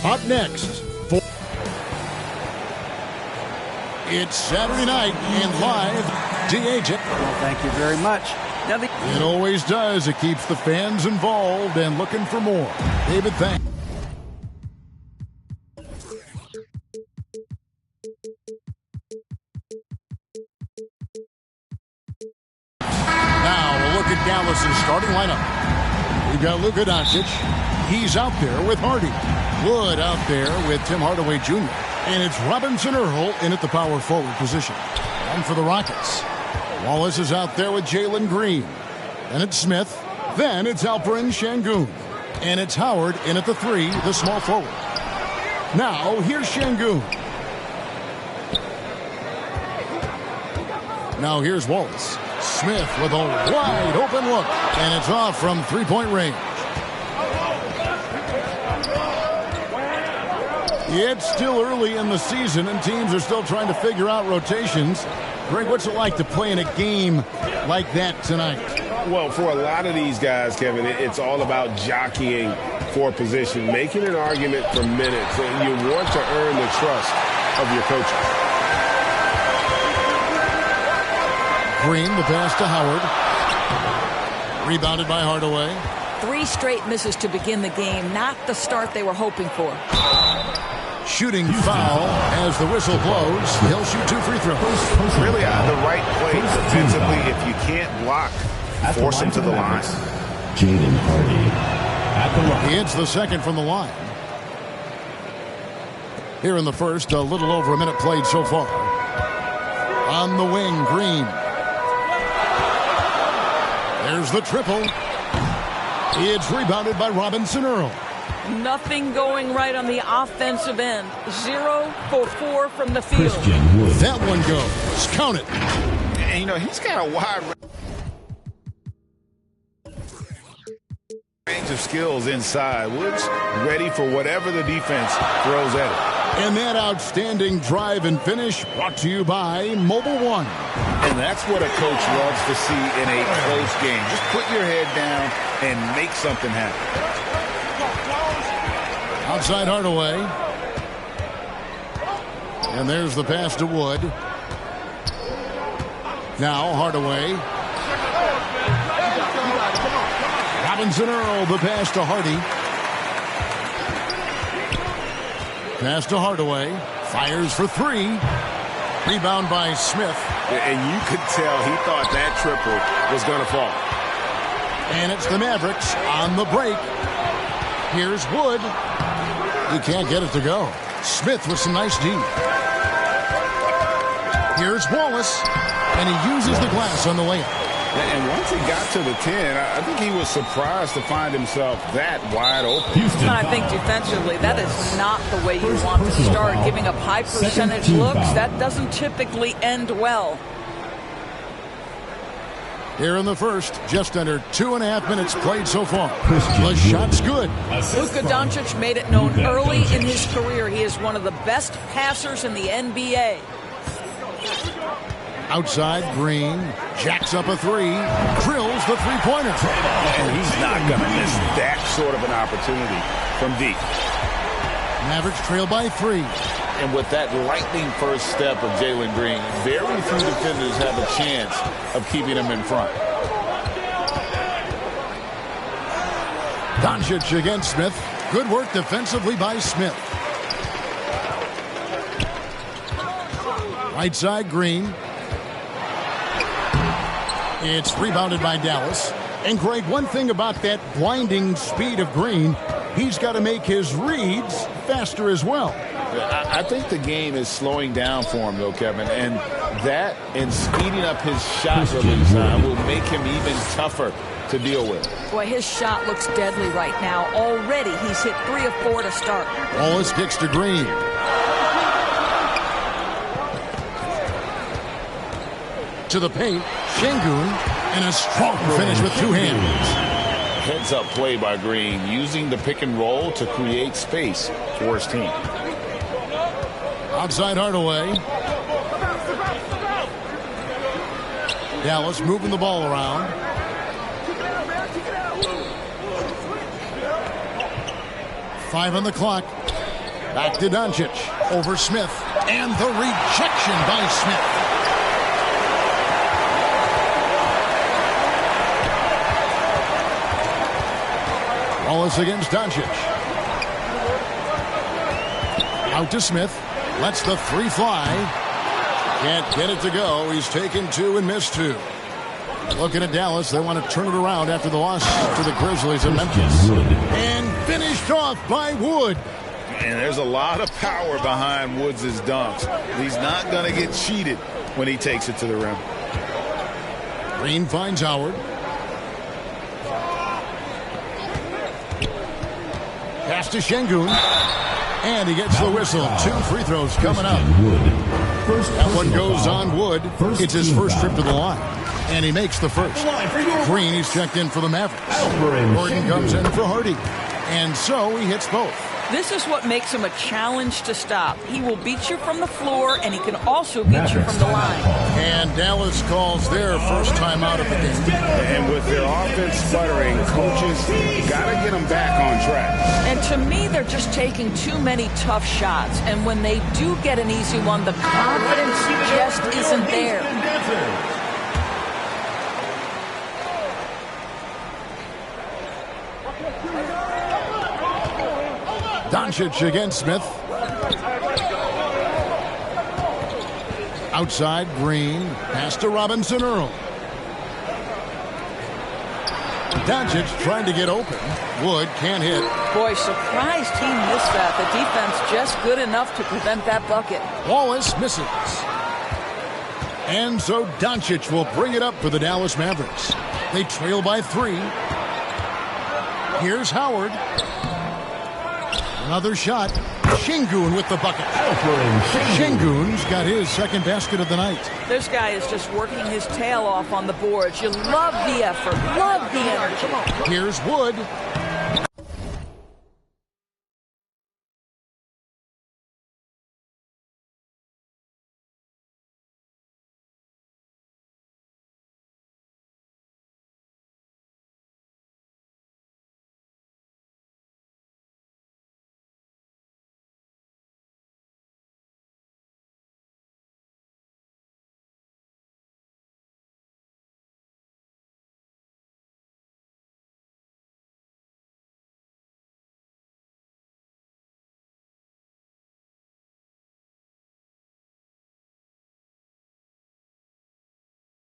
Up next, it's Saturday night and live. DH. Well, thank you very much. Now it always does. It keeps the fans involved and looking for more. David, thanks. Now we'll look at Dallas's starting lineup. We've got Luka Doncic. He's out there with Hardy. Wood out there with Tim Hardaway Jr. And it's Robinson Earl in at the power forward position. And for the Rockets, Wallace is out there with Jalen Green. And it's Smith. Then it's Alperen Şengün. And it's Howard in at the 3, the small forward. Now, here's Şengün. Now here's Wallace. Smith with a wide open look. And it's off from three-point range. It's still early in the season, and teams are still trying to figure out rotations. Greg, what's it like to play in a game like that tonight? Well, for a lot of these guys, Kevin, it's all about jockeying for position, making an argument for minutes, and you want to earn the trust of your coaches. Green, the pass to Howard. Rebounded by Hardaway. 3 straight misses to begin the game, not the start they were hoping for. Shooting foul as the whistle blows. He'll shoot 2 free throws. Really the right play defensively. If you can't block, force him to the line. Jaden Hardy at the line. He hits the second from the line. Here in the first, a little over a minute played so far. On the wing, Green. There's the triple. It's rebounded by Robinson Earl. Nothing going right on the offensive end. 0 for 4 from the field. That one goes. Count it. And, you know, he's got a wide range of skills inside. Woods ready for whatever the defense throws at him. And that outstanding drive and finish brought to you by Mobile One. And that's what a coach loves to see in a close game. Just put your head down and make something happen. Outside Hardaway. And there's the pass to Wood. Now Hardaway. Robinson Earl, the pass to Hardy. Pass to Hardaway. Fires for 3. Rebound by Smith. And you could tell he thought that triple was going to fall. And it's the Mavericks on the break. Here's Wood. He can't get it to go. Smith with some nice D. Here's Wallace. And he uses the glass on the layup. And once he got to the 10, I think he was surprised to find himself that wide open. And I think defensively, that is not the way you want to start. Giving up high percentage looks, that doesn't typically end well. Here in the first, just under 2.5 minutes played so far. The shot's good. Luka Doncic made it known early in his career he is one of the best passers in the NBA. Outside, Green jacks up a 3, drills the three-pointer. And he's not going to miss that sort of an opportunity from deep. Mavericks trail by 3. And with that lightning first step of Jalen Green, very few defenders have a chance of keeping him in front. Doncic against Smith. Good work defensively by Smith. Right side, Green. It's rebounded by Dallas. And Greg, one thing about that blinding speed of Green, he's got to make his reads faster as well. I think the game is slowing down for him, though, Kevin. And that and speeding up his shot release will make him even tougher to deal with. Boy, his shot looks deadly right now. Already he's hit 3 of 4 to start. Wallace kicks to Green. To the paint, Şengün, and a strong finish with 2 hands. Heads-up play by Green, using the pick and roll to create space for his team. Outside Hardaway. Dallas moving the ball around. Five on the clock. Back to Doncic. Over Smith. And the rejection by Smith. Wallace against Doncic. Out to Smith. Lets the three fly. Can't get it to go. He's taken two and missed two. Looking at Dallas, they want to turn it around after the loss to the Grizzlies in Memphis. And finished off by Wood. And there's a lot of power behind Woods' dunks. He's not going to get cheated when he takes it to the rim. Green finds Howard. Pass to Şengün. And he gets the whistle. Two free throws coming up. That one goes on Wood. It's his first trip to the line. And he makes the first. Green, he's checked in for the Mavericks. Gordon comes in for Hardy. And so he hits both. This is what makes him a challenge to stop. He will beat you from the floor, and he can also beat you from the line. And Dallas calls their first time out of the game. And with their offense sputtering, coaches got to get them back on track. And to me, they're just taking too many tough shots. And when they do get an easy one, the confidence just isn't there. Doncic against Smith. Outside, Green. Pass to Robinson Earl. Doncic trying to get open. Wood can't hit. Boy, surprised he missed that. The defense just good enough to prevent that bucket. Wallace misses. And so Doncic will bring it up for the Dallas Mavericks. They trail by 3. Here's Howard. Another shot. Şengün with the bucket. Şengün's got his second basket of the night. This guy is just working his tail off on the boards. You love the effort, love the energy. Here's Wood.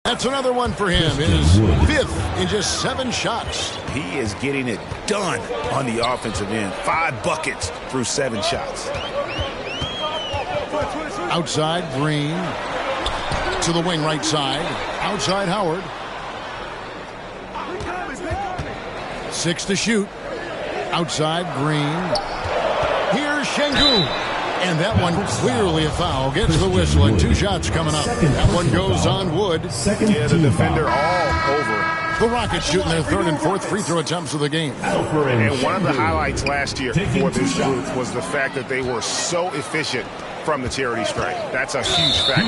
That's another one for him. His 5th in just 7 shots. He is getting it done on the offensive end. 5 buckets through 7 shots. Outside, Green. To the wing right side. Outside, Howard. 6 to shoot. Outside, Green. Here's Şengün. And that one clearly a foul. Gets the whistle and 2 shots coming up. That one goes on Wood. Yeah, the defender all over. The Rockets shooting their 3rd and 4th free throw attempts of the game. And one of the highlights last year for this group was the fact that they were so efficient from the charity stripe. That's a huge factor.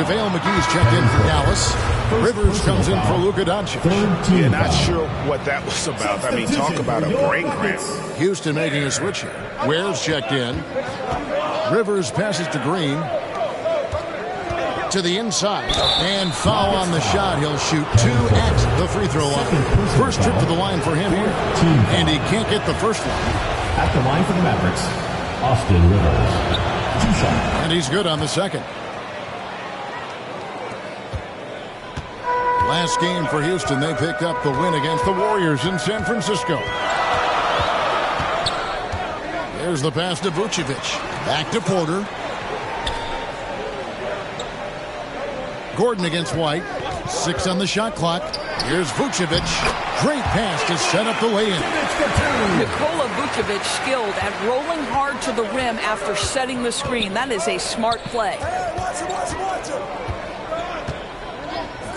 JaVale McGee's checked in for Dallas. Rivers comes in for Luka Doncic. Yeah, not sure what that was about. I mean, talk about a brain cramp. Houston making a switch here. Ware's checked in. Rivers passes to Green. To the inside. And foul on the shot. He'll shoot 2 at the free throw line. First trip to the line for him here. And he can't get the first one. At the line for the Mavericks, Austin Rivers. 2 shots. And he's good on the second. Last game for Houston, they picked up the win against the Warriors in San Francisco. There's the pass to Vucevic. Back to Porter. Gordon against White. 6 on the shot clock. Here's Vucevic. Great pass to set up the lay-in. Nikola Vucevic skilled at rolling hard to the rim after setting the screen. That is a smart play.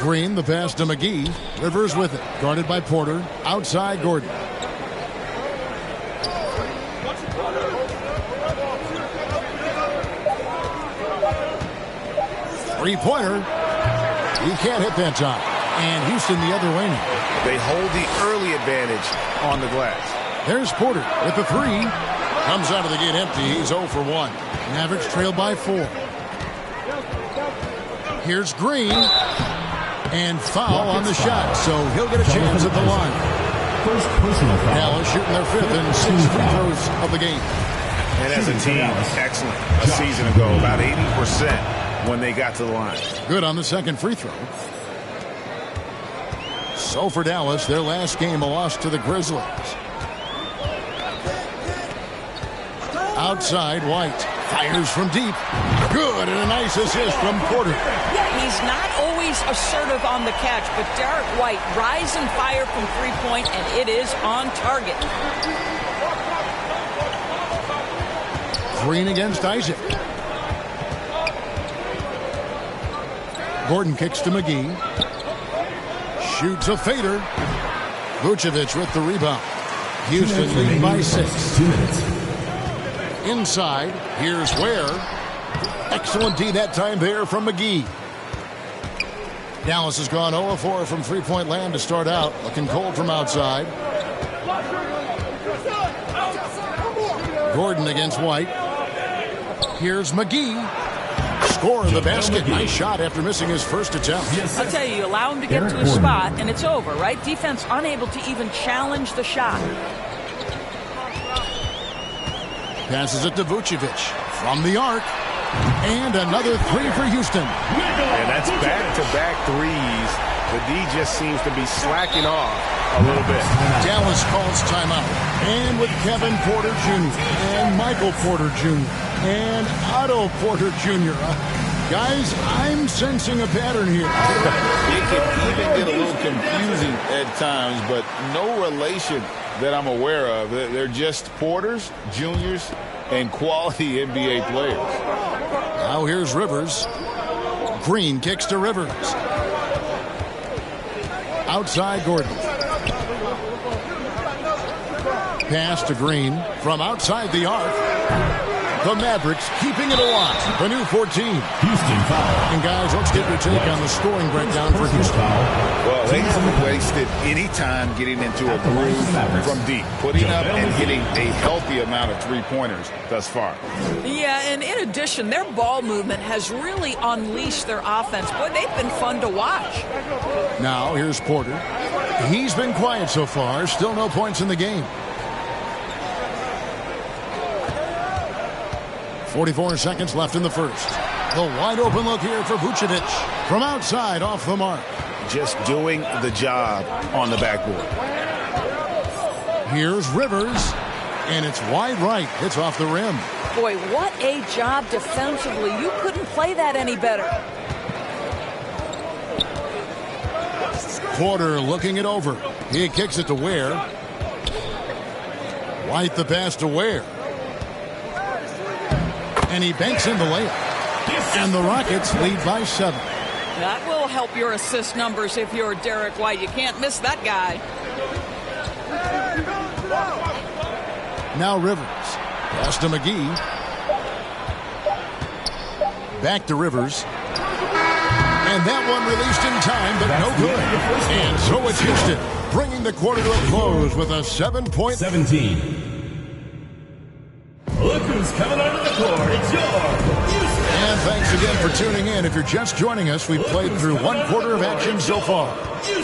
Green, the pass to McGee. Rivers with it. Guarded by Porter. Outside Gordon. Three-pointer. He can't hit that time. And Houston the other way now. They hold the early advantage on the glass. There's Porter with the 3. Comes out of the gate empty. He's 0 for 1. Mavericks trail by 4. Here's Green. And foul on the shot, so he'll get a chance at the line. First personal foul. Dallas shooting their 5th and 6th free throws of the game. And as a team, excellent. A season ago, about 80% when they got to the line. Good on the second free throw. So for Dallas, their last game, a loss to the Grizzlies. Outside, White fires from deep. Good, and a nice assist from Porter. He's not always assertive on the catch, but Derek White rise and fire from three-point, and it is on target. Green against Isaac. Gordon kicks to McGee. Shoots a fader. Vucevic with the rebound. Houston leading by 6. 2 minutes. Inside, here's Ware. Excellent D that time there from McGee. Dallas has gone 0-4 from three-point land to start out. Looking cold from outside. Gordon against White. Here's McGee. Score the basket. Nice shot after missing his first attempt. I'll tell you, allow him to get to his spot, and it's over, right? Defense unable to even challenge the shot. Passes it to Vucevic from the arc. And another 3 for Houston. And that's back-to-back threes. The D just seems to be slacking off a little bit. Dallas calls timeout. And with Kevin Porter Jr. and Michael Porter Jr. and Otto Porter Jr. Guys, I'm sensing a pattern here. It can even get a little confusing at times, but no relation that I'm aware of. They're just Porters, Juniors, and quality NBA players. Now here's Rivers. Green kicks to Rivers. Outside Gordon. Pass to Green from outside the arc. The Mavericks keeping it alive. The new 14. Houston foul. And guys, let's get your take on the scoring breakdown for Houston. Well, they haven't wasted any time getting into a groove from deep, putting up and hitting a healthy amount of three-pointers thus far. Yeah, and in addition, their ball movement has really unleashed their offense. Boy, they've been fun to watch. Now here's Porter. He's been quiet so far. Still no points in the game. 44 seconds left in the first. The wide open look here for Vucevic. From outside, off the mark. Just doing the job on the backboard. Here's Rivers. And it's wide right. It's off the rim. Boy, what a job defensively. You couldn't play that any better. Porter looking it over. He kicks it to Ware. White the pass to Ware. And he banks in the layup. And the Rockets lead by 7. That will help your assist numbers if you're Derek White. You can't miss that guy. Now Rivers. Pass to McGee. Back to Rivers. And that one released in time, but no good. And so it's Houston, bringing the quarter to a close with a 7-point. 17. Look who's coming onto the court. It's your Houston. And thanks again for tuning in. If you're just joining us, we've played through one quarter of action so far.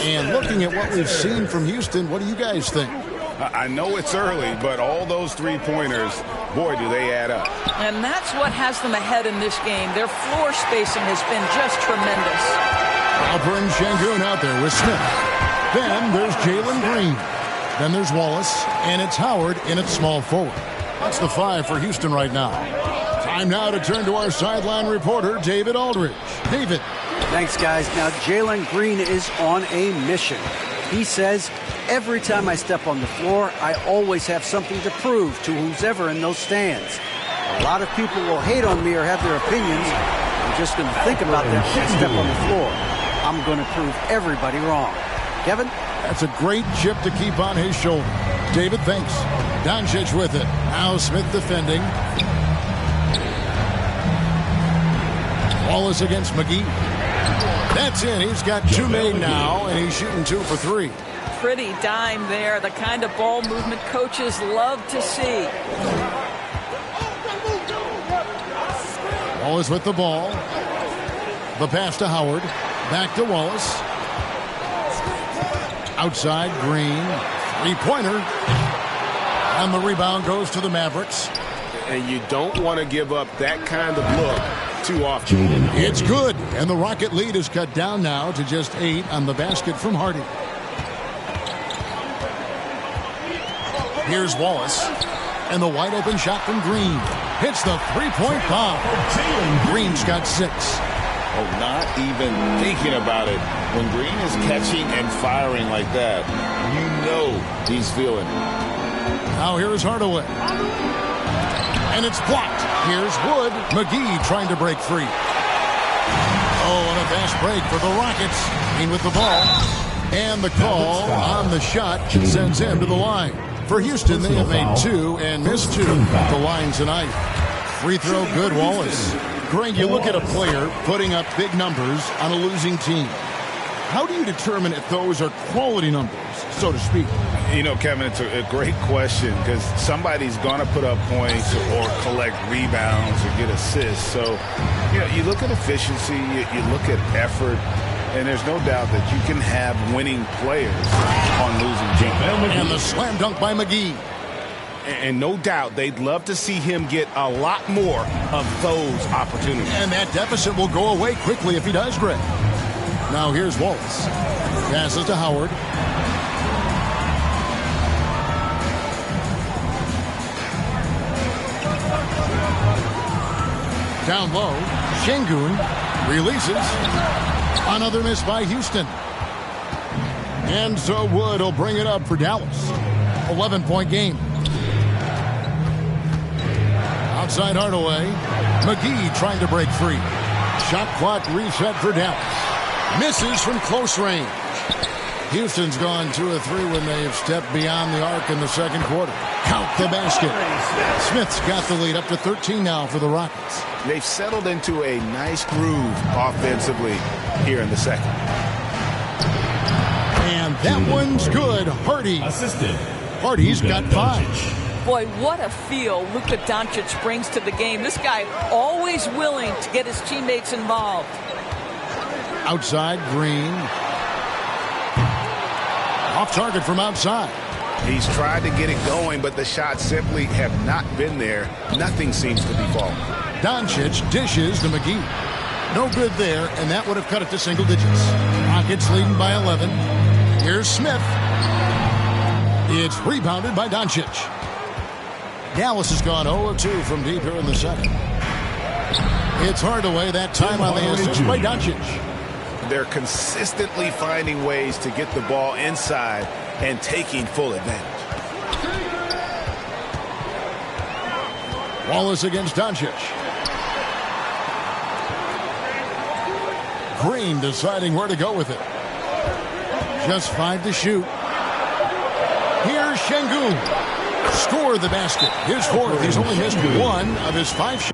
And looking at what we've seen from Houston, what do you guys think? I know it's early, but all those three-pointers, boy, do they add up. And that's what has them ahead in this game. Their floor spacing has been just tremendous. Alper and Şengün out there with Smith. Then there's Jalen Green. Then there's Wallace, and it's Howard in at small forward. That's the 5 for Houston right now. Time now to turn to our sideline reporter, David Aldridge. David. Thanks, guys. Now, Jalen Green is on a mission. He says, every time I step on the floor, I always have something to prove to who's ever in those stands. A lot of people will hate on me or have their opinions. I'm just going to think about that when I step on the floor. I'm going to prove everybody wrong. Kevin? That's a great chip to keep on his shoulder. David, thanks. Doncic with it. Now Smith defending. Wallace against McGee. That's in. He's got 2 made now, and he's shooting 2 for 3. Pretty dime there. The kind of ball movement coaches love to see. Wallace with the ball. The pass to Howard. Back to Wallace. Outside, Green. Three-pointer. And the rebound goes to the Mavericks. And you don't want to give up that kind of look too often. It's good. And the Rocket lead is cut down now to just 8 on the basket from Hardy. Here's Wallace. And the wide open shot from Green. Hits the three-point bomb. Green's got 6. Oh, not even thinking about it. When Green is catching and firing like that, you know he's feeling it. Now here's Hardaway. And it's blocked. Here's Wood. McGee trying to break free. Oh, and a fast break for the Rockets. Green with the ball. And the call on the shot sends him to the line. For Houston, they have made 2 and missed 2 at the line tonight. Free throw good, Wallace. Greg, you look at a player putting up big numbers on a losing team. How do you determine if those are quality numbers, so to speak? You know, Kevin, it's a great question because somebody's going to put up points or collect rebounds or get assists. So, you know, you look at efficiency, you look at effort, and there's no doubt that you can have winning players on losing teams. And the slam dunk by McGee. And no doubt they'd love to see him get a lot more of those opportunities. And that deficit will go away quickly if he does, Greg. Now here's Wallace. Passes to Howard. Down low, Şengün releases. Another miss by Houston. And so Wood will bring it up for Dallas. 11-point game. Outside Hardaway. McGee trying to break free. Shot clock reset for Dallas. Misses from close range. Houston's gone 2 of 3 when they have stepped beyond the arc in the second quarter. Count the basket. Smith's got the lead up to 13 now for the Rockets. They've settled into a nice groove offensively here in the second. And that one's good. Hardy. Assisted. Hardy's got 5. Boy, what a feel Luka Doncic brings to the game. This guy always willing to get his teammates involved. Outside, Green. Off target from outside. He's tried to get it going, but the shots simply have not been there. Nothing seems to be falling. Doncic dishes to McGee. No good there, and that would have cut it to single digits. Rockets leading by 11. Here's Smith. It's rebounded by Doncic. Dallas has gone 0 of 2 from deep here in the second. It's Hardaway that time on the assist by Doncic. They're consistently finding ways to get the ball inside and taking full advantage. Wallace against Doncic. Green deciding where to go with it. Just 5 to shoot. Here's Şengün. Score the basket. His 4th. He's only missed 1 of his 5 shots.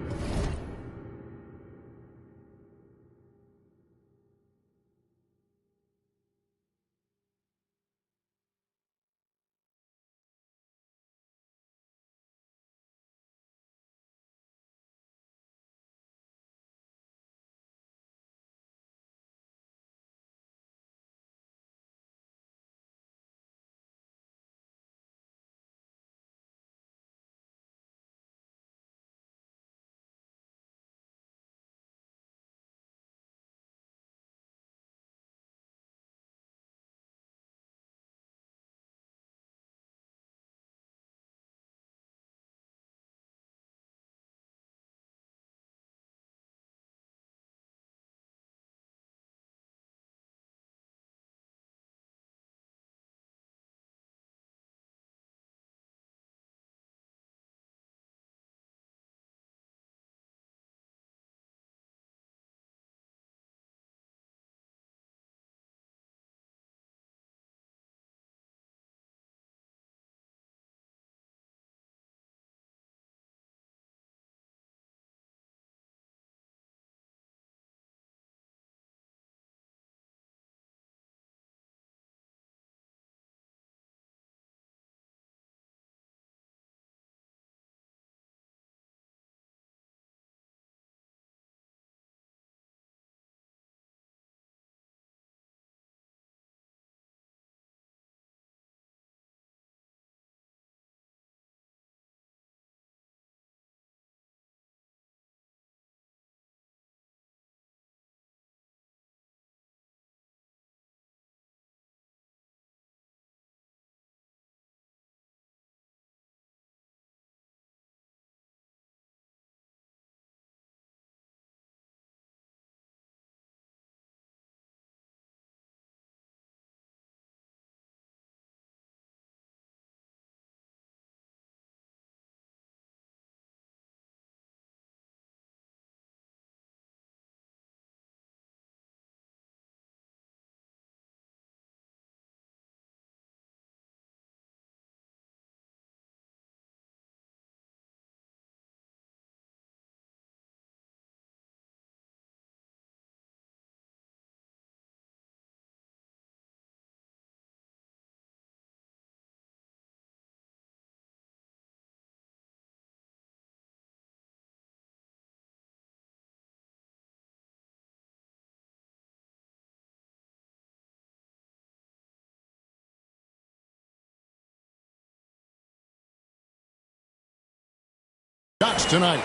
points tonight.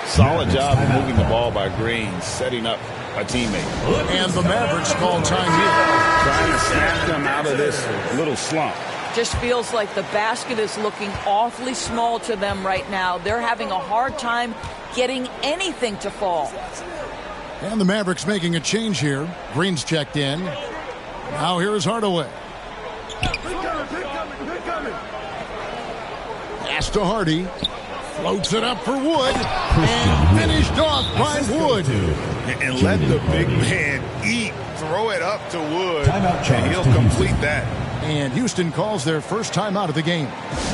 Solid job of moving the ball by Green, setting up a teammate. And the Mavericks call time here. Trying to snap them out of this little slump. Just feels like the basket is looking awfully small to them right now. They're having a hard time getting anything to fall. And the Mavericks making a change here. Green's checked in. Now here is Hardaway. Pass to Hardy. Floats it up for Wood. And finished off by Wood. And let the big man eat. Throw it up to Wood. And he'll complete that. And Houston calls their first timeout of the game.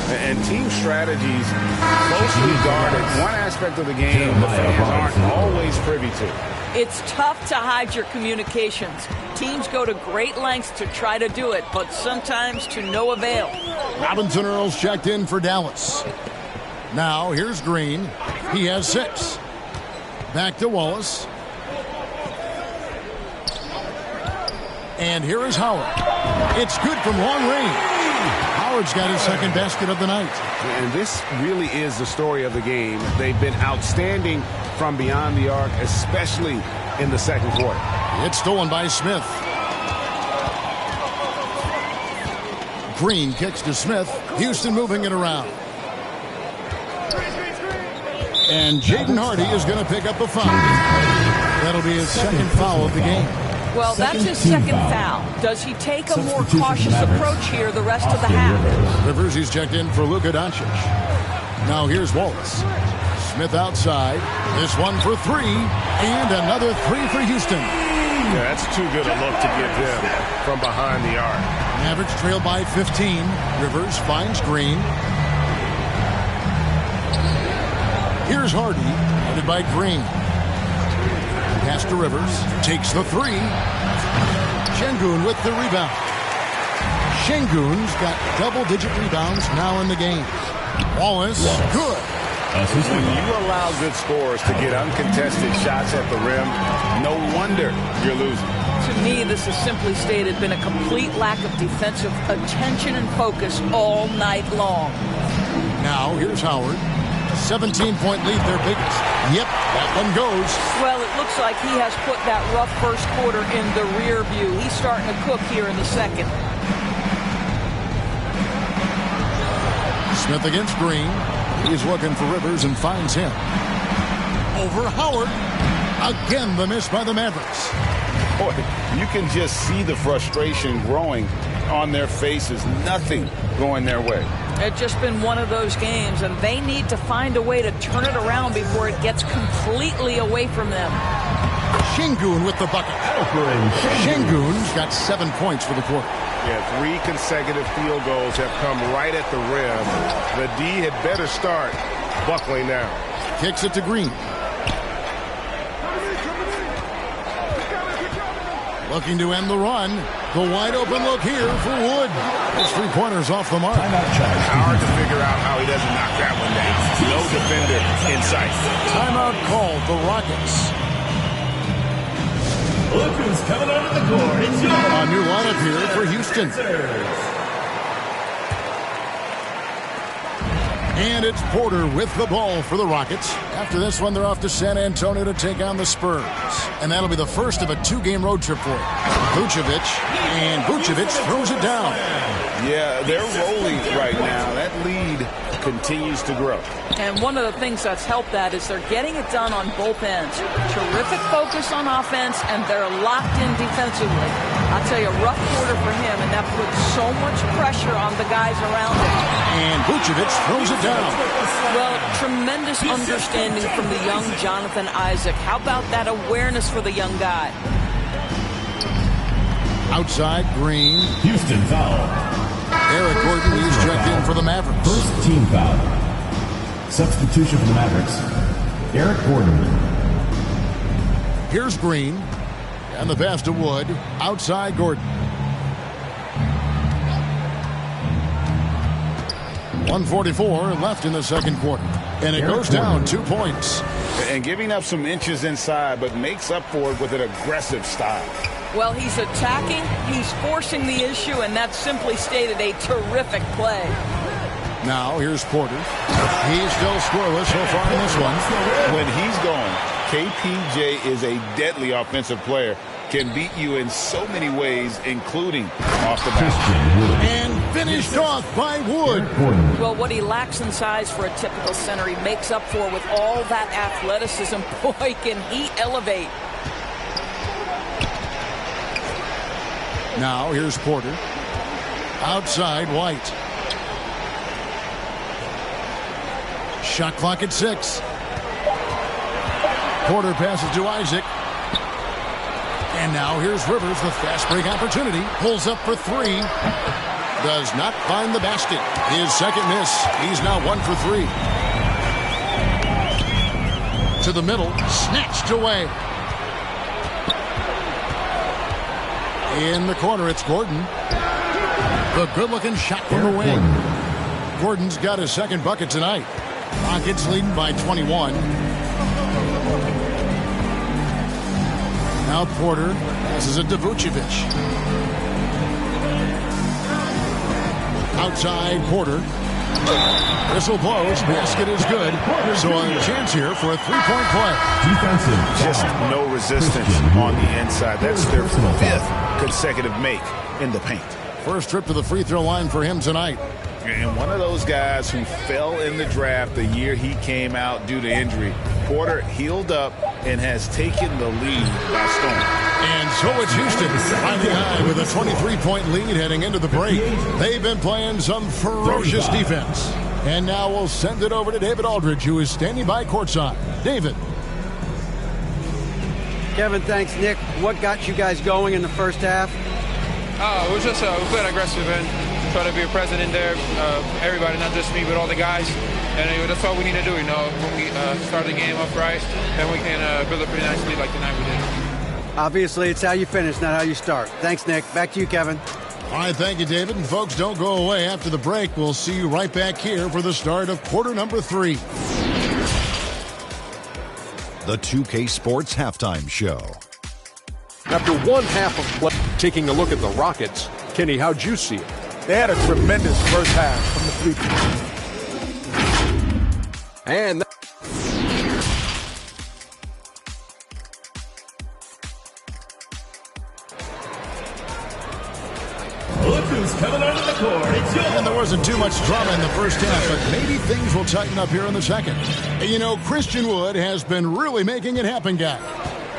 And team strategies closely guarded. One aspect of the game the fans aren't always privy to. It's tough to hide your communications. Teams go to great lengths to try to do it, but sometimes to no avail. Robinson Earls checked in for Dallas. Now here's Green. He has 6. Back to Wallace. And here is Howard. It's good from long range. Howard's got his second basket of the night. And this really is the story of the game. They've been outstanding from beyond the arc, especially in the second quarter. It's stolen by Smith. Green kicks to Smith. Houston moving it around. And Jaden Hardy is going to pick up a foul. That'll be his second foul of the game. Well, that's his second foul. Does he take a more cautious approach here the rest of the half? Rivers, he's checked in for Luka Doncic. Now here's Wallace. Smith outside. This one for 3. And another 3 for Houston. Yeah, that's too good a look to give them from behind the arc. Mavericks trail by 15. Rivers finds Green. Here's Hardy, headed by Green. Pass to Rivers. Takes the 3. Şengün with the rebound. Şengün's got double-digit rebounds now in the game. Wallace, good. When you allow good scorers to get uncontested shots at the rim, no wonder you're losing. To me, this is simply stated been a complete lack of defensive attention and focus all night long. Now, here's Howard. 17-point lead, their biggest. Yep, that one goes. Well, it looks like he has put that rough first quarter in the rear view. He's starting to cook here in the second. Smith against Green. He's looking for Rivers and finds him. Over Howard. Again, the miss by the Mavericks. Boy, you can just see the frustration growing on their faces. Nothing going their way. It's just been one of those games, and they need to find a way to turn it around before it gets completely away from them. Şengün with the bucket. Şengün's got 7 points for the quarter. Yeah, 3 consecutive field goals have come right at the rim. The D had better start buckling now. Kicks it to Green. Looking to end the run. The wide open look here for Wood. His 3-pointers off the mark. Hard to figure out how he doesn't knock that one down. No defender in sight. Timeout called the Rockets. Look who's coming onto the court. It's A new lineup here for Houston. And it's Porter with the ball for the Rockets. After this one, they're off to San Antonio to take on the Spurs. And that'll be the first of a 2-game road trip for it. Vucevic, and Vucevic throws it down. Yeah, they're rolling right now. That lead continues to grow. And one of the things that's helped that is they're getting it done on both ends. Terrific focus on offense, and they're locked in defensively. I'll tell you, a rough quarter for him, and that puts so much pressure on the guys around him. And Vucevic throws it down. Well, tremendous understanding from the young Jonathan Isaac. How about that awareness for the young guy? Outside, Green. Houston foul. Eric Gordon, he's checked in for the Mavericks. First team foul. Substitution for the Mavericks. Eric Gordon. Here's Green. And the pass to Wood. Outside, Gordon. 1:44 left in the second quarter. And it goes down 2 points. And giving up some inches inside, but makes up for it with an aggressive style. Well, he's attacking, he's forcing the issue, and that's simply stated a terrific play. Now here's Porter. He's still scoreless so far in this one. When he's going, KPJ is a deadly offensive player. Can beat you in so many ways, including off the basket. And finished off by Wood. Well, what he lacks in size for a typical center, he makes up for with all that athleticism. Boy, can he elevate. Now here's Porter. Outside, White. Shot clock at 6. Porter passes to Isaac. And now here's Rivers, the fast break opportunity. Pulls up for 3. Does not find the basket. His second miss. He's now 1 for 3. To the middle. Snatched away. In the corner, it's Gordon. The good-looking shot from the wing. Gordon's got his second bucket tonight. Rockets leading by 21. Now Porter passes it to Vucevic. Outside Porter. Whistle blows. Basket is good. So a chance here for a three-point play. Just no resistance on the inside. That's their 5th consecutive make in the paint. First trip to the free throw line for him tonight. And one of those guys who fell in the draft the year he came out due to injury. Porter healed up and has taken the lead by storm. And so it's Houston riding high with a 23-point lead heading into the break. They've been playing some ferocious defense. And now we'll send it over to David Aldridge, who is standing by courtside. David. Kevin, thanks, Nick. What got you guys going in the first half? It was just we played aggressive and try to be a present in there. Everybody, not just me, but all the guys. And that's what we need to do, when we start the game off right, then we can build a pretty nice lead like tonight we did. Obviously, it's how you finish, not how you start. Thanks, Nick. Back to you, Kevin. All right, thank you, David. And folks, don't go away. After the break, we'll see you right back here for the start of quarter number 3. The 2K Sports Halftime Show. After one half of play, taking a look at the Rockets, Kenny, how'd you see it? They had a tremendous first half from the three-point. And Look who's coming onto the court. It's yours. And there wasn't too much drama in the first half, but maybe things will tighten up here in the second. And Christian Wood has been really making it happen, guy.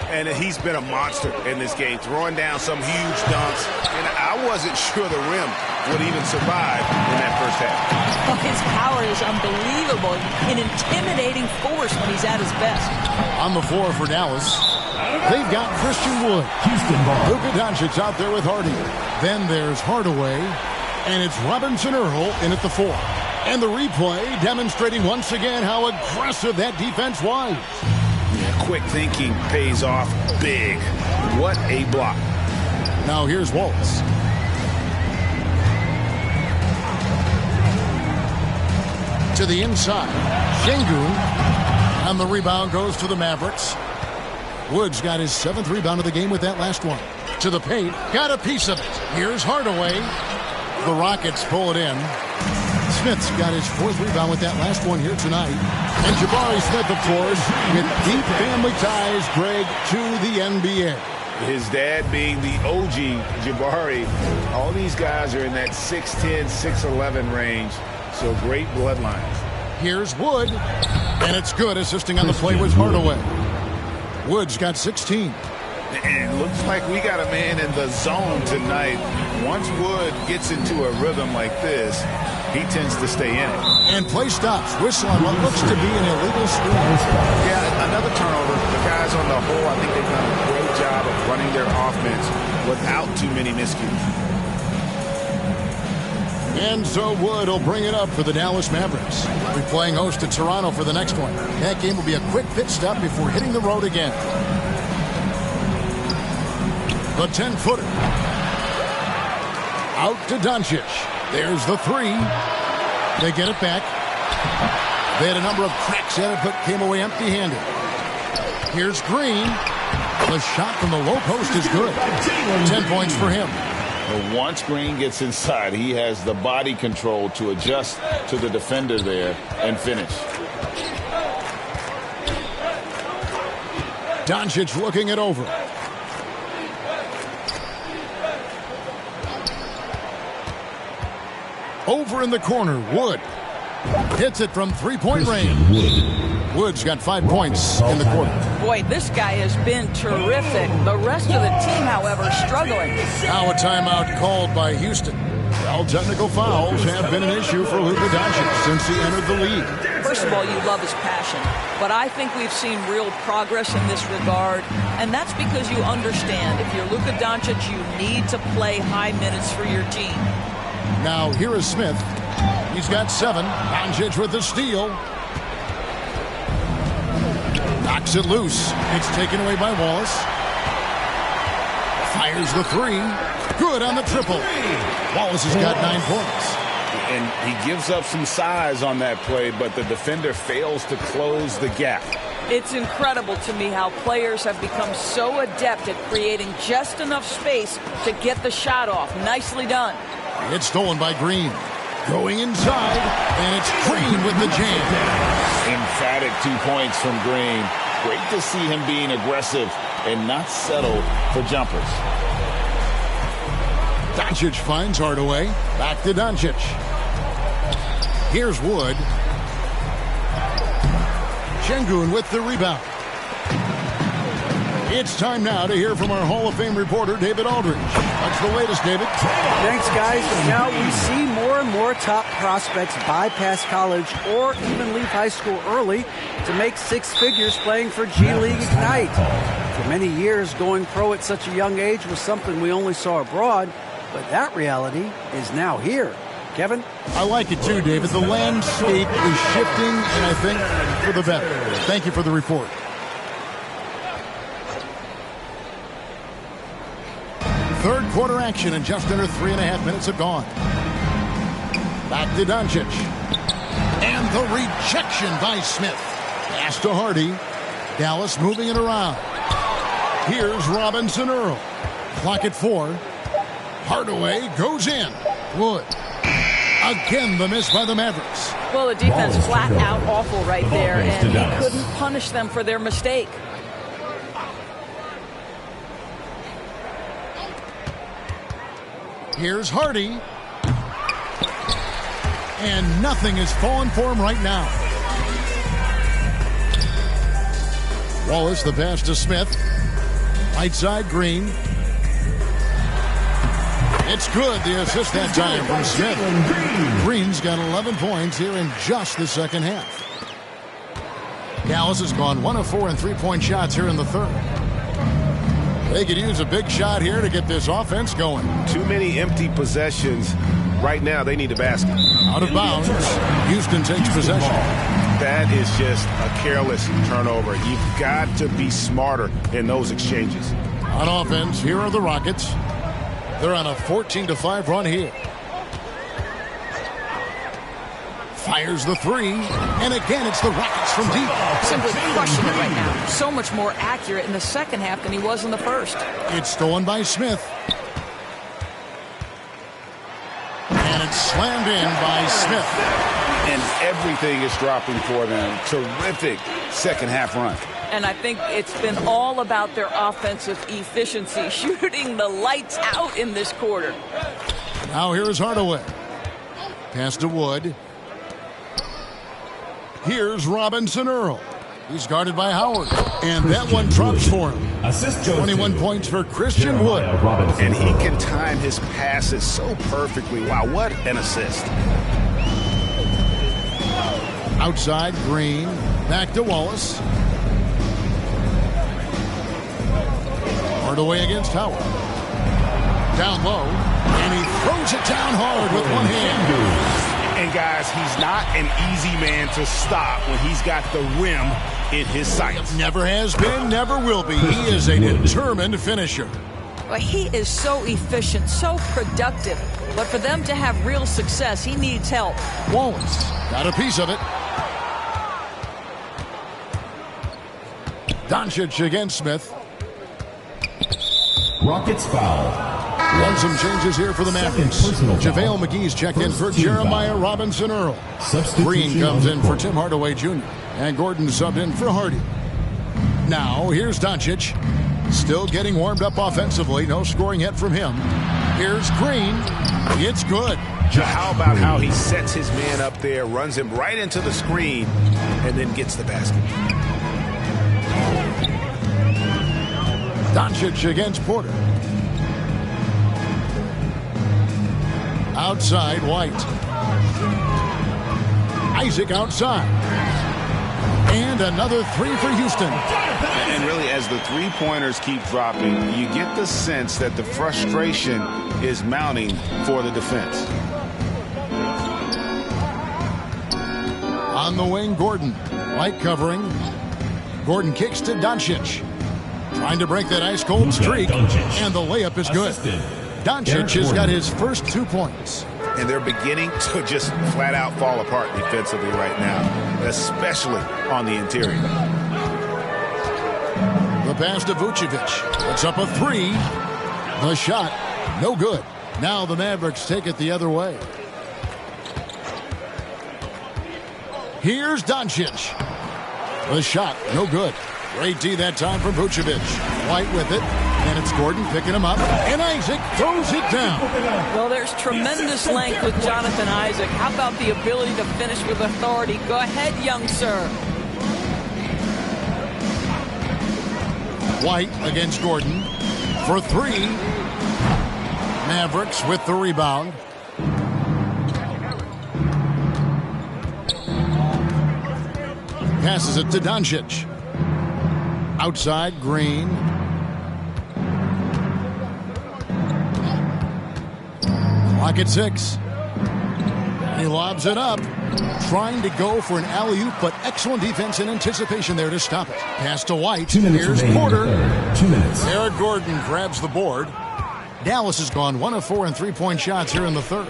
And he's been a monster in this game, throwing down some huge dunks. And I wasn't sure the rim would even survive in that first half. His power is unbelievable. An intimidating force when he's at his best. On the floor for Dallas, they've got Christian Wood. Houston ball. Luka Doncic out there with Hardy. Then there's Hardaway, and it's Robinson Earl in at the 4. And the replay demonstrating once again how aggressive that defense was. Yeah, quick thinking pays off big. What a block. Now here's Wallace. To the inside. Şengün. And the rebound goes to the Mavericks. Woods got his 7th rebound of the game with that last one. To the paint. Got a piece of it. Here's Hardaway. The Rockets pull it in. Smith's got his 4th rebound with that last one here tonight. And Jabari Smith, of course, with deep family ties, Greg, to the NBA. His dad being the OG Jabari. All these guys are in that 6'10", 6'11" range. So great bloodlines. Here's Wood. And it's good. Assisting on the play was Hardaway. Wood's got 16. And it looks like we got a man in the zone tonight. Once Wood gets into a rhythm like this, he tends to stay in it. And play stops. Whistle on what looks to be an illegal screen. Yeah, another turnover. The guys on the whole, I think they've done a great job of running their offense without too many miscues. And so Wood will bring it up for the Dallas Mavericks. We'll be playing host to Toronto for the next one. That game will be a quick pit stop before hitting the road again. The 10-footer. Out to Doncic. There's the 3. They get it back. They had a number of cracks at it, but came away empty-handed. Here's Green. The shot from the low post is good. 10 points for him. But once Green gets inside, he has the body control to adjust to the defender there and finish. Doncic looking it over. Over in the corner, Wood. Hits it from three-point range. Wood's got 5 points in the quarter. Boy, this guy has been terrific. The rest of the team, however, struggling. Now a timeout called by Houston. Well, technical fouls have been an issue for Luka Doncic since he entered the league. First of all, you love his passion. But I think we've seen real progress in this regard. And that's because you understand if you're Luka Doncic, you need to play high minutes for your team. Now here is Smith. He's got 7. Doncic with the steal. Knocks it loose. It's taken away by Wallace. Fires the 3. Good on the triple. Wallace has got 9 points. And he gives up some size on that play, but the defender fails to close the gap. It's incredible to me how players have become so adept at creating just enough space to get the shot off. Nicely done. It's stolen by Green. Going inside, and it's Green with the jam. Emphatic 2 points from Green. Great to see him being aggressive and not settle for jumpers. Doncic finds Hardaway. Back to Doncic. Here's Wood. Şengün with the rebound. It's time now to hear from our Hall of Fame reporter, David Aldridge. What's the latest, David? Thanks, guys. Now we see more and more top prospects bypass college or even leave high school early to make 6 figures playing for G League Ignite. For many years, going pro at such a young age was something we only saw abroad, but that reality is now here. Kevin? I like it too, David. The landscape is shifting, and I think for the better. Thank you for the report. Third quarter action, and just under 3.5 minutes have gone. Back to Doncic. And the rejection by Smith. Pass to Hardy. Dallas moving it around. Here's Robinson Earl. Clock at 4. Hardaway goes in. Wood. Again, the miss by the Mavericks. Well, the defense flat out awful right there, and he couldn't punish them for their mistake. Here's Hardy. And nothing is falling for him right now. Wallace, the pass to Smith. Right side, Green. It's good. The assist that time from Smith. Green's got 11 points here in just the second half. Dallas has gone 1 of 4 in 3-point shots here in the third. They could use a big shot here to get this offense going. Too many empty possessions. Right now, they need a basket. Out of bounds. Houston takes possession. That is just a careless turnover. You've got to be smarter in those exchanges. On offense, here are the Rockets. They're on a 14-5 run here. Fires the 3, and again it's the Rockets from deep. Simply crushing it right now. So much more accurate in the second half than he was in the first. It's stolen by Smith. And it's slammed in by Smith. And everything is dropping for them. Terrific second half run. And I think it's been all about their offensive efficiency, shooting the lights out in this quarter. Now here's Hardaway. Pass to Wood. Here's Robinson Earl. He's guarded by Howard. And that one drops for him. 21 points for Christian Wood. And he can time his passes so perfectly. Wow, what an assist. Outside, Green. Back to Wallace. Hardaway against Howard. Down low. And he throws it down hard with one hand. And guys, he's not an easy man to stop when he's got the rim in his sights. Never has been, never will be. He is a determined finisher. Well, he is so efficient, so productive. But for them to have real success, he needs help. Wallace got a piece of it. Doncic against Smith. Rockets foul. And some changes here for the Mavericks. JaVale McGee's checked in for Jeremiah Robinson Earl. Green comes in for Tim Hardaway Jr. And Gordon subbed in for Hardy. Now, here's Doncic. Still getting warmed up offensively. No scoring yet from him. Here's Green. It's good. How about how he sets his man up there, runs him right into the screen, and then gets the basket. Doncic against Porter. Outside, White. Isaac outside. And another three for Houston. And really, as the three-pointers keep dropping, you get the sense that the frustration is mounting for the defense. On the wing, Gordon. White covering. Gordon kicks to Doncic. Trying to break that ice-cold streak. And the layup is good. Doncic has got his first 2 points. And they're beginning to just flat-out fall apart defensively right now, especially on the interior. The pass to Vucevic. It's up a three. The shot, no good. Now the Mavericks take it the other way. Here's Doncic. The shot, no good. Great D that time from Vucevic. White with it. And it's Gordon picking him up. And Isaac throws it down. Well, there's tremendous length with Jonathan Isaac. How about the ability to finish with authority? Go ahead, young sir. White against Gordon for three. Mavericks with the rebound. Passes it to Doncic. Outside, Green. Clock at 6. He lobs it up. Trying to go for an alley-oop, but excellent defense and anticipation there to stop it. Pass to White. Here's Porter. 2 minutes. Eric Gordon grabs the board. Dallas has gone 1 of 4 in three-point shots here in the third.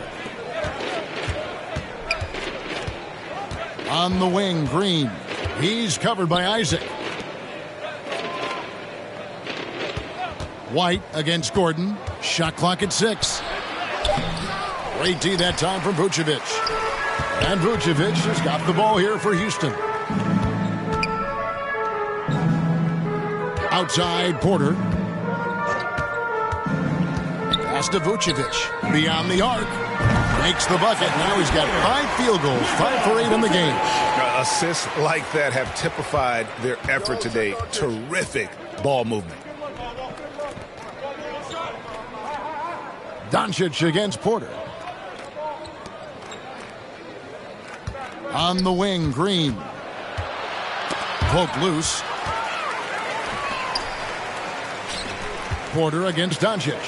On the wing, Green. He's covered by Isaac. White against Gordon. Shot clock at 6. Great D that time from Vucevic. And Vucevic has got the ball here for Houston. Outside, Porter. Pass to Vucevic. Beyond the arc. Makes the bucket. Now he's got 5 field goals. 5 for 8 in the game. Assists like that have typified their effort today. Terrific ball movement. Doncic against Porter. On the wing, Green. Poke loose. Porter against Doncic.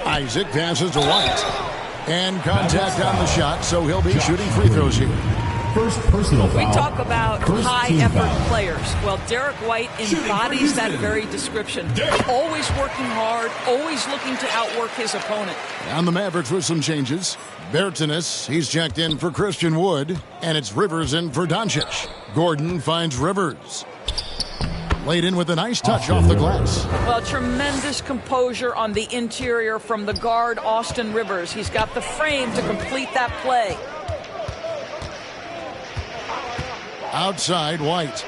Isaac passes to White. And contact on the shot, so he'll be shooting free throws here. First personal foul. We talk about high-effort players. Well, Derek White embodies that very description. Always working hard, always looking to outwork his opponent. On the Mavericks with some changes. Bertanis, he's checked in for Christian Wood, and it's Rivers in for Doncic. Gordon finds Rivers. Laid in with a nice touch off the glass. Well, tremendous composure on the interior from the guard, Austin Rivers. He's got the frame to complete that play. Outside, White.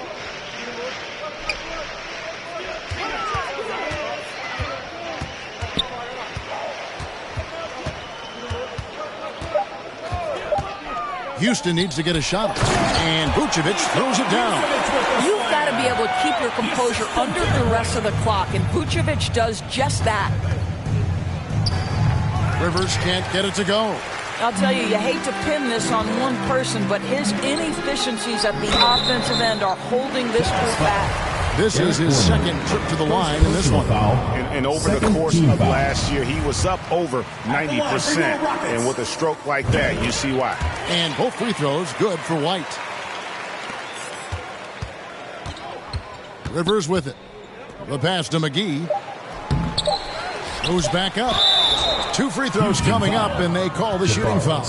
Houston needs to get a shot. And Vucevic throws it down. You've got to be able to keep your composure under the rest of the clock, and Vucevic does just that. Rivers can't get it to go. I'll tell you, you hate to pin this on one person, but his inefficiencies at the offensive end are holding this group back. This is his second trip to the line in this one. And over the course of last year, he was up over 90%. And with a stroke like that, you see why. And both free throws good for White. Rivers with it. The pass to McGee. Moves back up. 2 free throws coming up, and they call the shooting foul.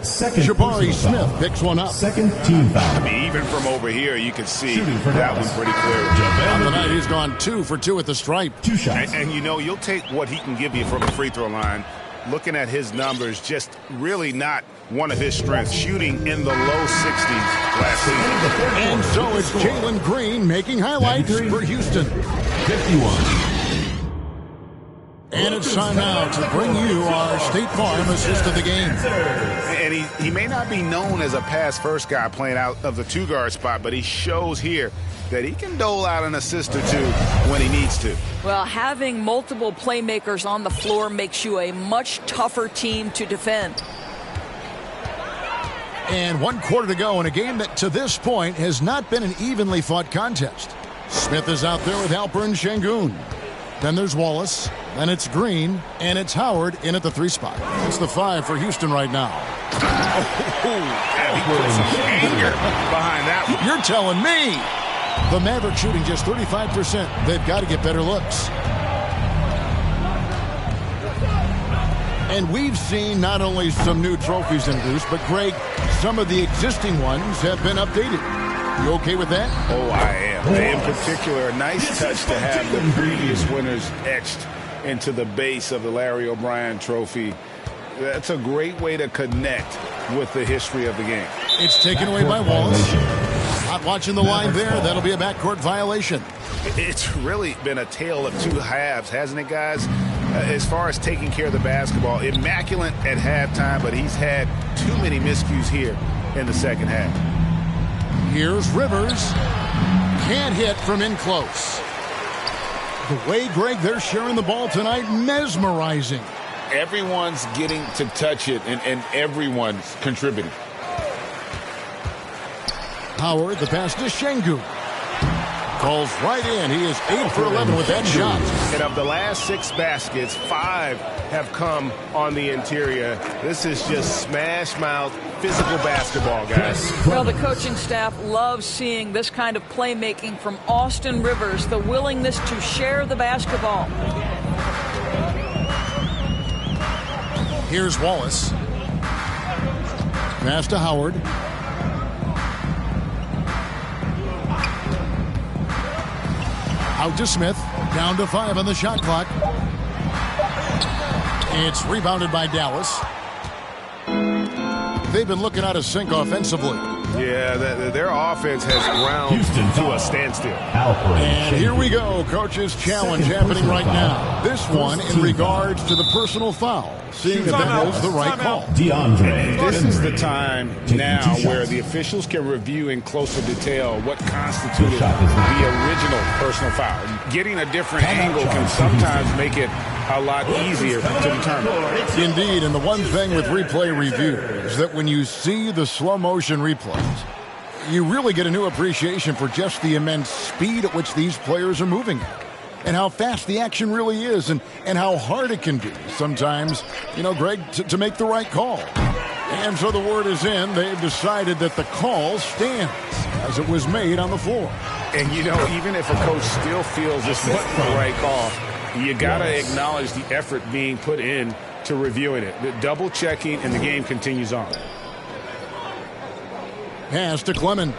Second Jabari personal Smith foul. picks one up. Second team foul. I mean, even from over here, you can see Shooting for that Dallas. one pretty clear. On the night, he's gone 2 for 2 at the stripe. 2 shots. And you know, you'll take what he can give you from the free throw line. Looking at his numbers, just really not one of his strengths. Shooting in the low 60s last season. And so it's Jalen Green making highlights for Houston. 51. And it's time now to bring you our State Farm assist of the game. And he may not be known as a pass-first guy playing out of the 2-guard spot, but he shows here that he can dole out an assist or 2 when he needs to. Well, having multiple playmakers on the floor makes you a much tougher team to defend. And 1 quarter to go in a game that to this point has not been an evenly fought contest. Smith is out there with Alperen Şengün. Then there's Wallace. Then it's Green. And it's Howard in at the 3 spot. It's the 5 for Houston right now. And he put some anger behind that one. You're telling me. The Mavericks shooting just 35%. They've got to get better looks. And we've seen not only some new trophies introduced, but Greg, some of the existing ones have been updated. You okay with that? Oh, I am. In particular, a nice touch to have the previous winners etched into the base of the Larry O'Brien trophy. That's a great way to connect with the history of the game. It's taken away by Wallace. Not watching the line there. That'll be a backcourt violation. It's really been a tale of 2 halves, hasn't it, guys? As far as taking care of the basketball, immaculate at halftime, but he's had too many miscues here in the second half. Here's Rivers. Can't hit from in close. The way, Greg, they're sharing the ball tonight, mesmerizing. Everyone's getting to touch it, and everyone's contributing. Howard, the pass to Şengün. Calls right in. He is 8 for 11 with that shot. And of the last 6 baskets, 5 have come on the interior. This is just smash mouth, physical basketball, guys. Well, the coaching staff loves seeing this kind of playmaking from Austin Rivers, the willingness to share the basketball. Here's Wallace. Pass to Howard. Out to Smith. Down to 5 on the shot clock. It's rebounded by Dallas. They've been looking out of sync offensively. Yeah, their offense has ground to a standstill. And here we go. Coach's challenge happening right now. This one in regards to the personal foul. Seeing if that is the right call. This is the time now where the officials can review in closer detail what constituted the original personal foul. Getting a different angle can sometimes make it a lot easier to determine. Indeed, and the one thing with replay review is that when you see the slow motion replays, you really get a new appreciation for just the immense speed at which these players are moving at. And how fast the action really is, and how hard it can be sometimes, you know, Greg, to make the right call. And so the word is in. They've decided that the call stands as it was made on the floor. And, you know, even if a coach still feels this wasn't the right call, you got to acknowledge the effort being put in to reviewing it. The double checking, and the game continues on. Pass to Clemens.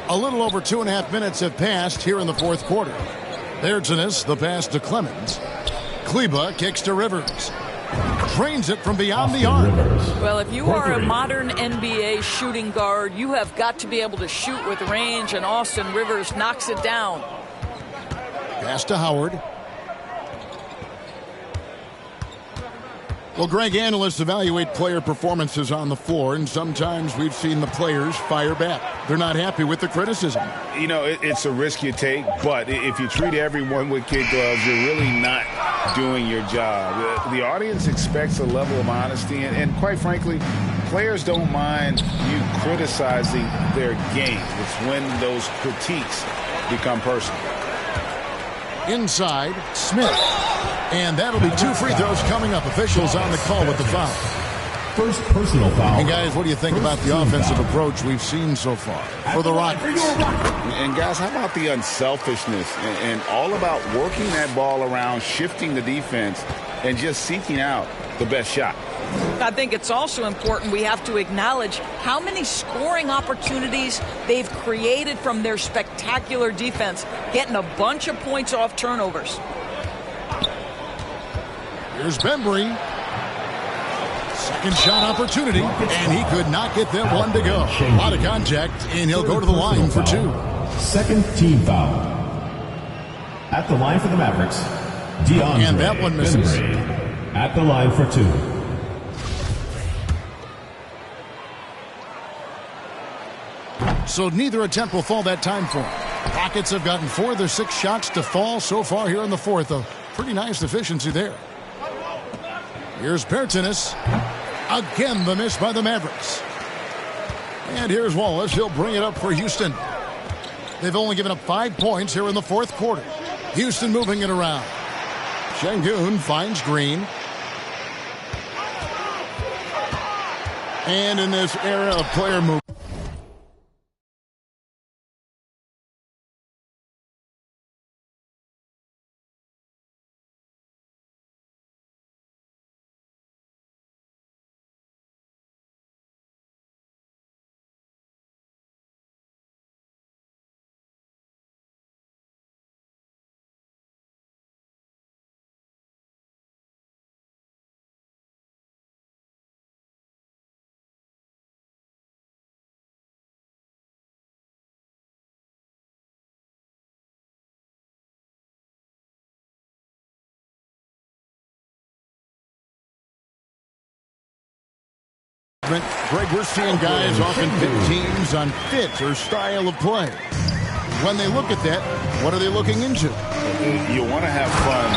A little over 2.5 minutes have passed here in the fourth quarter. Erdsonus, the pass to Clemens. Kleba kicks to Rivers. Trains it from beyond the arc. Well, if you are a modern NBA shooting guard, you have got to be able to shoot with range, and Austin Rivers knocks it down. Pass to Howard. Well, Greg, analysts evaluate player performances on the floor, and sometimes we've seen the players fire back. They're not happy with the criticism. You know, it's a risk you take, but if you treat everyone with kid gloves, you're really not doing your job. The audience expects a level of honesty, and quite frankly, players don't mind you criticizing their game. It's when those critiques become personal. Inside, Smith. And that'll be 2 free throws coming up. Officials on the call with the foul. First personal foul. And guys, what do you think about the offensive approach we've seen so far for the Rockets? And guys, how about the unselfishness and all about working that ball around, shifting the defense, and just seeking out the best shot? I think it's also important we have to acknowledge how many scoring opportunities they've created from their spectacular defense, getting a bunch of points off turnovers. Here's Bembry. Second shot opportunity, and he could not get that one to go. A lot of contact, and he'll go to the line for two. Second team foul. At the line for the Mavericks, DeAndre and that one misses. Bembry. At the line for two. So neither attempt will fall that time for him. Rockets have gotten 4 of their 6 shots to fall so far here in the fourth. A pretty nice efficiency there. Here's Bertans. Again, the miss by the Mavericks. And here's Wallace. He'll bring it up for Houston. They've only given up 5 points here in the fourth quarter. Houston moving it around. Şengün finds Green. And in this era of player movement, Greg, we're seeing guys often fit teams on fit or style of play. When they look at that, what are they looking into? You want to have fun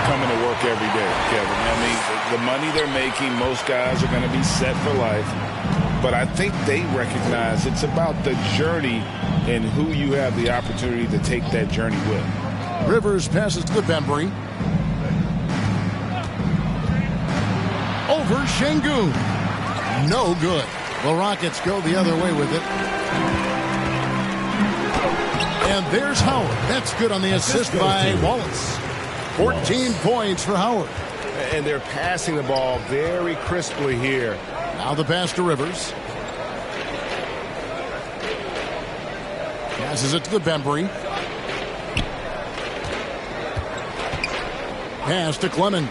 coming to work every day, Kevin. I mean, the money they're making, most guys are going to be set for life. But I think they recognize it's about the journey and who you have the opportunity to take that journey with. Rivers passes to Bembry. Over Şengün. No good. The Rockets go the other way with it. And there's Howard. That's good on the assist by Wallace. 14 points for Howard. And they're passing the ball very crisply here. Now the pass to Rivers. Passes it to the Bembry. Pass to Clemens.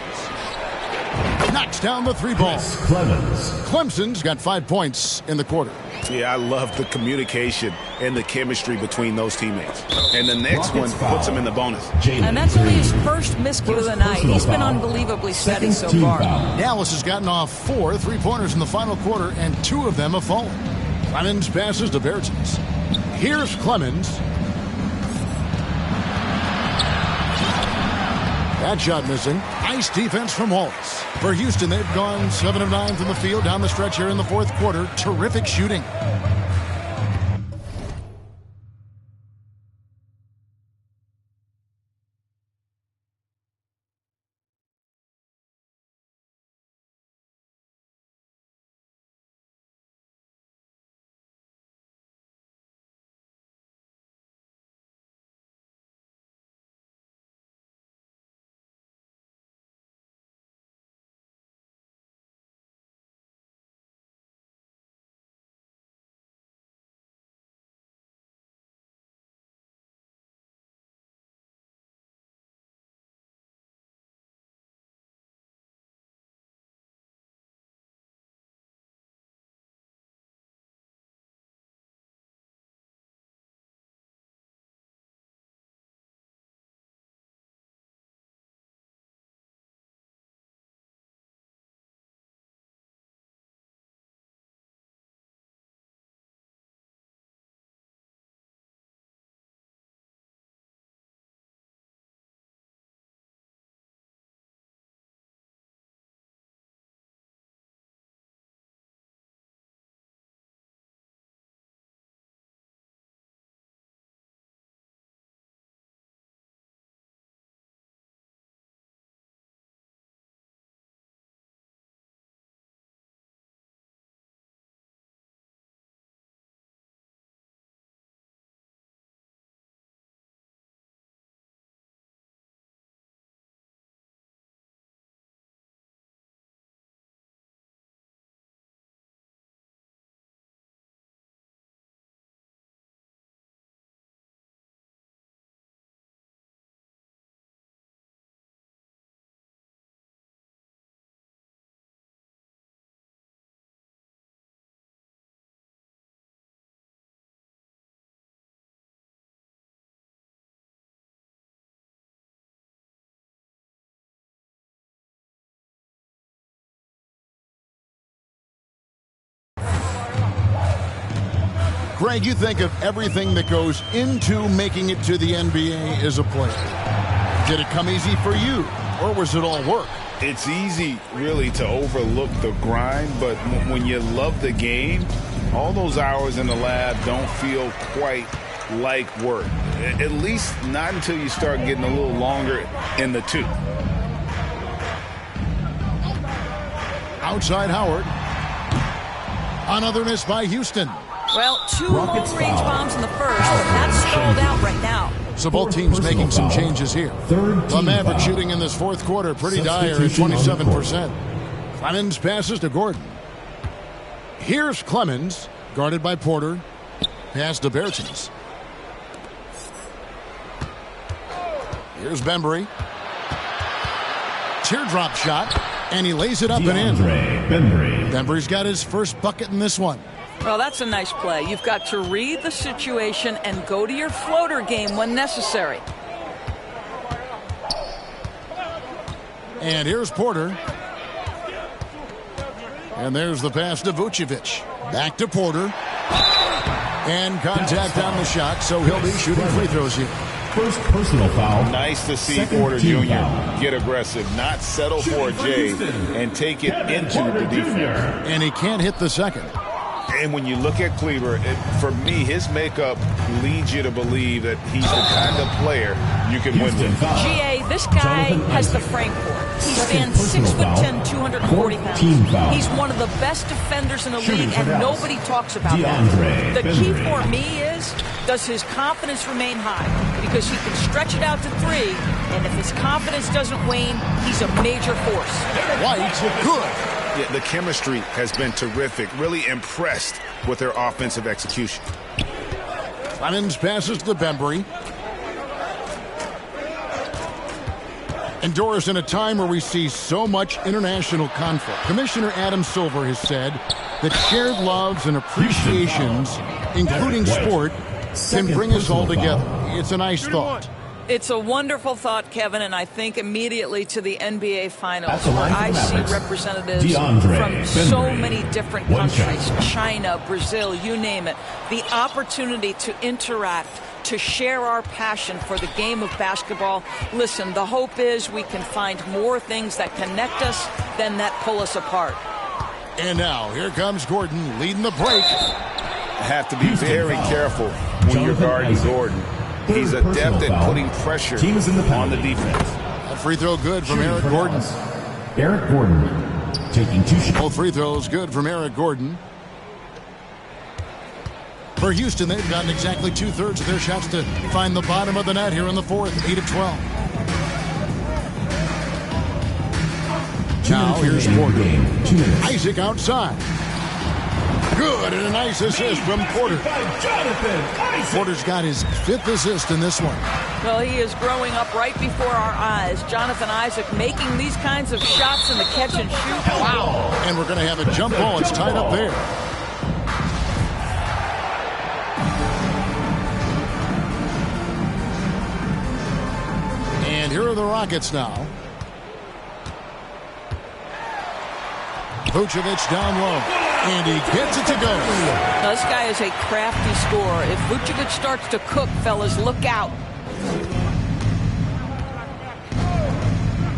Knocks down the 3 ball. Clemens. Clemson's got 5 points in the quarter. Yeah, I love the communication and the chemistry between those teammates. And the next one puts them in the bonus. And that's only his first miscue of the night. He's been unbelievably steady so far. Dallas has gotten off 4 3-pointers in the final quarter, and 2 of them have fallen. Clemens passes to Bertans. Here's Clemens. That shot missing. Nice defense from Wallace. For Houston, they've gone 7 of 9 from the field down the stretch here in the fourth quarter. Terrific shooting. Greg, you think of everything that goes into making it to the NBA as a player. Did it come easy for you, or was it all work? It's easy, really, to overlook the grind, but when you love the game, all those hours in the lab don't feel quite like work. At least not until you start getting a little longer in the tooth. Outside Howard. Another miss by Houston. Well, 2 long-range bombs in the first, but that's stalled out right now. So both teams making some changes here. The Mavericks shooting in this fourth quarter pretty dire at 27%. Clemens passes to Gordon. Here's Clemens, guarded by Porter. Pass to Bertens. Here's Bembry. Teardrop shot, and he lays it up and in. Bembry's got his first bucket in this one. Well, that's a nice play. You've got to read the situation and go to your floater game when necessary. And here's Porter. And there's the pass to Vucevic. Back to Porter. And contact on the shot, so he'll be shooting free throws here. First personal foul. Nice to see Porter Jr. get aggressive, not settle for a J, and take it into the defense. And he can't hit the second. And when you look at Kleber, for me, his makeup leads you to believe that he's the kind of player you can win with. GA, this guy has the frame for it. He stands 6'10", 240 pounds. He's one of the best defenders in the league, and nobody talks about that. The key for me is, does his confidence remain high? Because he can stretch it out to 3, and if his confidence doesn't wane, he's a major force. White's good. Yeah, the chemistry has been terrific. Really impressed with their offensive execution. Clemens passes to Bembry. And Doris, in a time where we see so much international conflict, Commissioner Adam Silver has said that shared loves and appreciations, including sport, can bring us all together. It's a nice thought. It's a wonderful thought, Kevin, and I think immediately to the NBA Finals, where I see representatives from so many different countries, China, Brazil, you name it. The opportunity to interact, to share our passion for the game of basketball. Listen, the hope is we can find more things that connect us than that pull us apart. And now, here comes Gordon leading the break. Have to be very careful when you're guarding Gordon. He's adept at putting pressure on the defense. A free throw good from Eric Gordon. Eric Gordon taking 2 shots. Both free throws good from Eric Gordon. For Houston, they've gotten exactly 2/3 of their shots to find the bottom of the net here in the fourth, 8 of 12. Now here's Porter. Isaac outside. Good, and a nice assist from Porter. Porter's got his 5th assist in this one. Well, he is growing up right before our eyes. Jonathan Isaac making these kinds of shots in the catch and shoot. Wow. And we're going to have a jump ball. It's tied up there. And here are the Rockets now. Vucevic down low. And he gets it to go. Now, this guy is a crafty scorer. If Vucevic starts to cook, fellas, look out.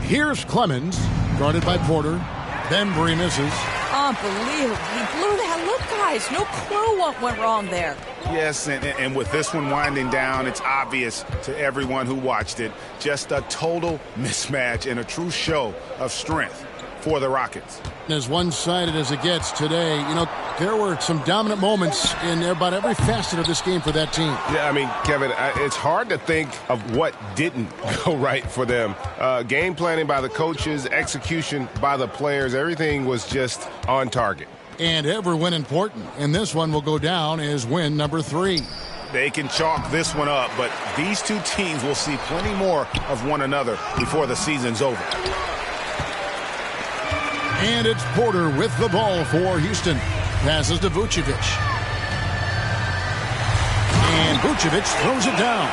Here's Clemens, guarded by Porter. Bembry misses. Unbelievable. He blew that. Look, guys, no clue what went wrong there. Yes, and with this one winding down, it's obvious to everyone who watched it. Just a total mismatch and a true show of strength for the Rockets. As one-sided as it gets today, you know, there were some dominant moments in about every facet of this game for that team. Yeah, I mean, Kevin, it's hard to think of what didn't go right for them. Game planning by the coaches, execution by the players, everything was just on target. And every win important. And this one will go down as win number 3. They can chalk this one up, but these two teams will see plenty more of one another before the season's over. And it's Porter with the ball for Houston. Passes to Vucevic. And Vucevic throws it down.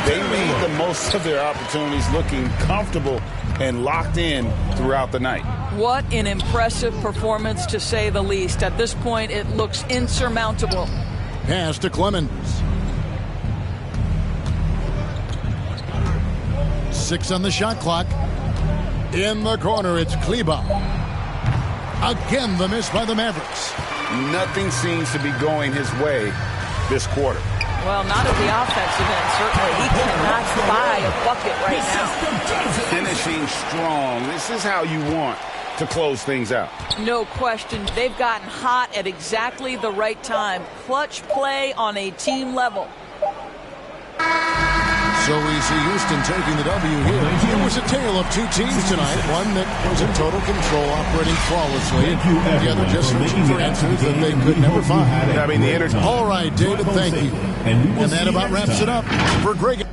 They made the most of their opportunities, looking comfortable and locked in throughout the night. What an impressive performance, to say the least. At this point, it looks insurmountable. Pass to Clemens. 6 on the shot clock. In the corner, it's Kleba. Again, the miss by the Mavericks. Nothing seems to be going his way this quarter. Well, not at the offensive end, certainly. He cannot buy a bucket right now. Finishing strong. This is how you want to close things out. No question. They've gotten hot at exactly the right time. Clutch play on a team level. So we see Houston taking the W here. It was a tale of two teams tonight. One that was in total control, operating flawlessly. The other just searching for answers that they could never find. I mean, the energy. All right, David, thank you. And that about wraps it up for Greg.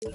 You